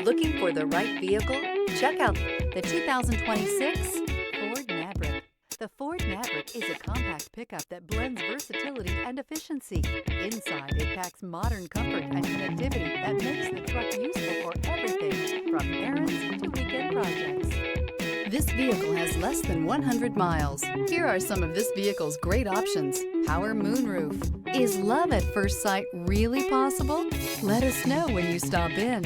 Looking for the right vehicle? Check out the 2026 Ford Maverick. The Ford Maverick is a compact pickup that blends versatility and efficiency. Inside, it packs modern comfort and connectivity that makes the truck useful for everything from errands to weekend projects. This vehicle has less than 100 miles. Here are some of this vehicle's great options: power moonroof. Is love at first sight really possible? Let us know when you stop in.